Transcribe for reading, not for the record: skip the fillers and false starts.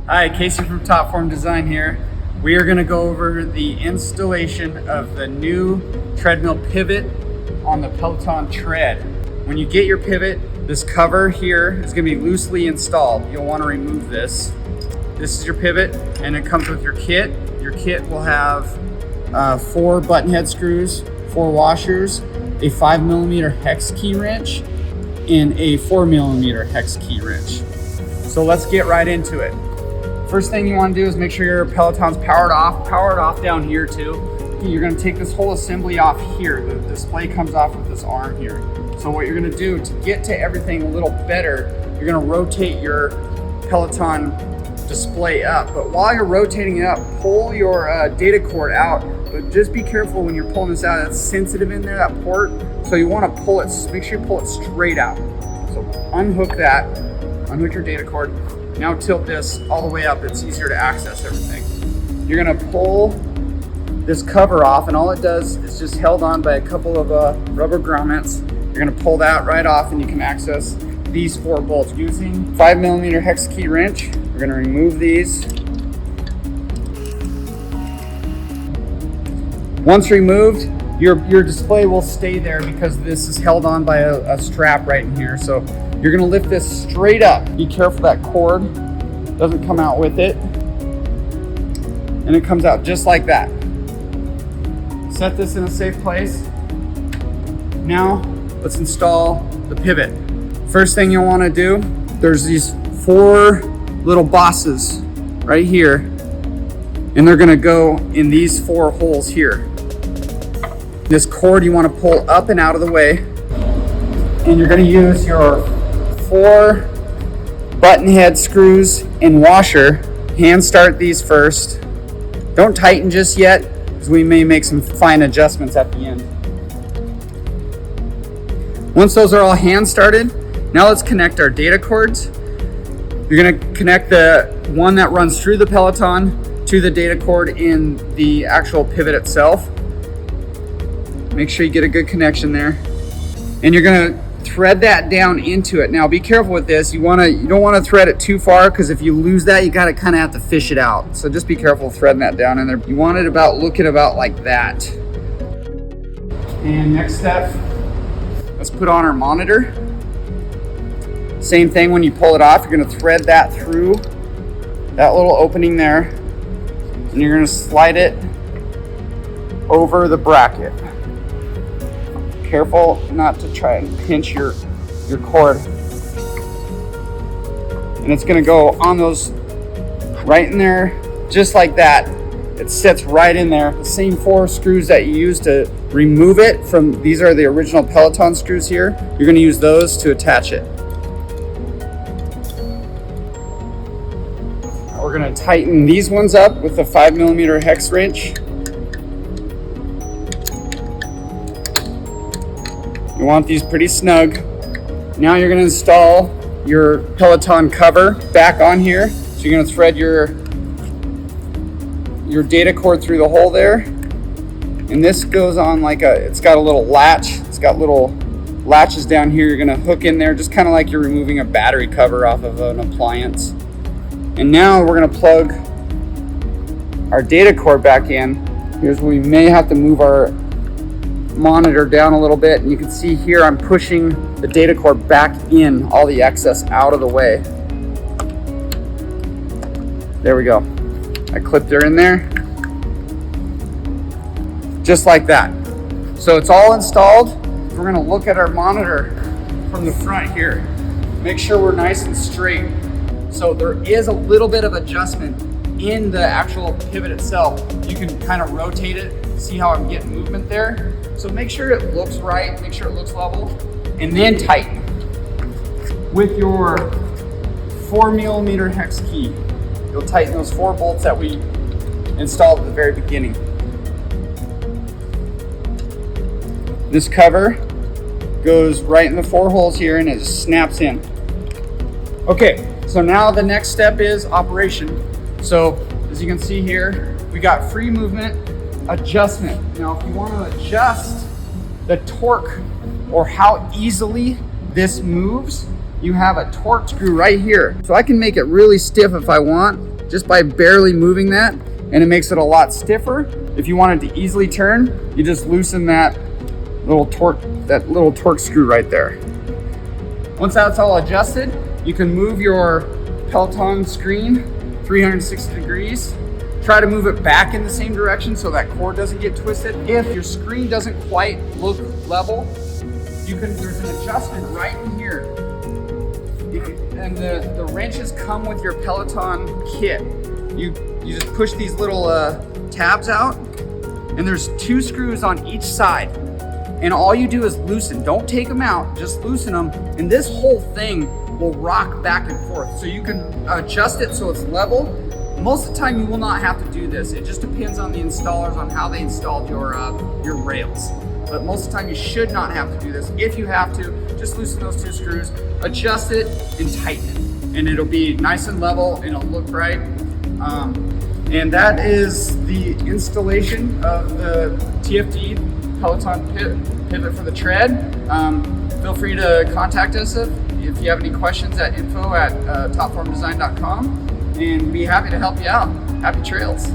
Hi, Casey from Top Form Design here. We are going to go over the installation of the new treadmill pivot on the Peloton tread. When you get your pivot, this cover here is going to be loosely installed. You'll want to remove this. This is your pivot, and it comes with your kit. Your kit will have 4 button head screws, 4 washers, a 5mm hex key wrench, and a 4mm hex key wrench. So let's get right into it. First thing you want to do is make sure your Peloton's powered off. Power it off down here too. You're going to take this whole assembly off here. The display comes off with this arm here. So what you're going to do to get to everything a little better, you're going to rotate your Peloton display up. But while you're rotating it up, pull your data cord out. But just be careful when you're pulling this out. It's sensitive in there, that port. So you want to pull it, make sure you pull it straight out. So unhook that, unhook your data cord. Now tilt this all the way up. It's easier to access everything. You're gonna pull this cover off, and all it does is just held on by a couple of rubber grommets. You're gonna pull that right off, and you can access these 4 bolts. Using 5mm hex key wrench, we're gonna remove these. Once removed, your display will stay there because this is held on by a strap right in here. So you're gonna lift this straight up. Be careful that cord doesn't come out with it. And it comes out just like that. Set this in a safe place. Now, let's install the pivot. First thing you'll wanna do, there's these 4 little bosses right here, and they're gonna go in these 4 holes here. This cord you wanna pull up and out of the way, and you're gonna use your 4 button head screws and washer. Hand start these first. Don't tighten just yet, because we may make some fine adjustments at the end. Once those are all hand started, now let's connect our data cords. You're gonna connect the one that runs through the Peloton to the data cord in the actual pivot itself. Make sure you get a good connection there. And you're gonna thread that down into it. Now be careful with this. You don't want to thread it too far, because if you lose that, you gotta kind of have to fish it out. So just be careful threading that down in there. You want it looking about like that. And next step, let's put on our monitor. Same thing, when you pull it off, you're gonna thread that through that little opening there, and you're gonna slide it over the bracket. Careful not to try and pinch your cord. And it's gonna go on those right in there, just like that. It sits right in there. The same 4 screws that you use to remove it from, these are the original Peloton screws here. You're gonna use those to attach it. Now we're gonna tighten these ones up with the 5mm hex wrench. You want these pretty snug. Now you're gonna install your Peloton cover back on here. So you're gonna thread your data cord through the hole there. And this goes on it's got a little latch. It's got little latches down here. You're gonna hook in there, just kind of like you're removing a battery cover off of an appliance. And now we're gonna plug our data cord back in. Here's where we may have to move our monitor down a little bit, and you can see here I'm pushing the data cord back in, all the excess out of the way. There we go. I clipped her in there, just like that. So it's all installed. We're gonna look at our monitor from the front here. Make sure we're nice and straight. So there is a little bit of adjustment in the actual pivot itself. You can kind of rotate it, see how I'm getting movement there. So make sure it looks right, make sure it looks level, and then tighten. With your 4mm hex key, you'll tighten those 4 bolts that we installed at the very beginning. This cover goes right in the 4 holes here, and it just snaps in. Okay, so now the next step is operation. So as you can see here, we got free movement, adjustment. Now, if you want to adjust the torque or how easily this moves, you have a torque screw right here. So I can make it really stiff if I want, just by barely moving that, and it makes it a lot stiffer. If you want it to easily turn, you just loosen that little torque screw right there. Once that's all adjusted, you can move your Peloton screen 360 degrees. Try to move it back in the same direction so that cord doesn't get twisted. If your screen doesn't quite look level, there's an adjustment right in here. And the wrenches come with your Peloton kit. You just push these little tabs out, and there's 2 screws on each side. And all you do is loosen. Don't take them out, just loosen them. And this whole thing will rock back and forth. So you can adjust it so it's level. Most of the time you will not have to do this. It just depends on the installers on how they installed your rails. But most of the time you should not have to do this. If you have to, just loosen those 2 screws, adjust it, and tighten it. And it'll be nice and level, and it'll look right. And that is the installation of the TFD Peloton pivot for the tread. Feel free to contact us if you have any questions at info@topformdesign.com, and be happy to help you out. Happy trails.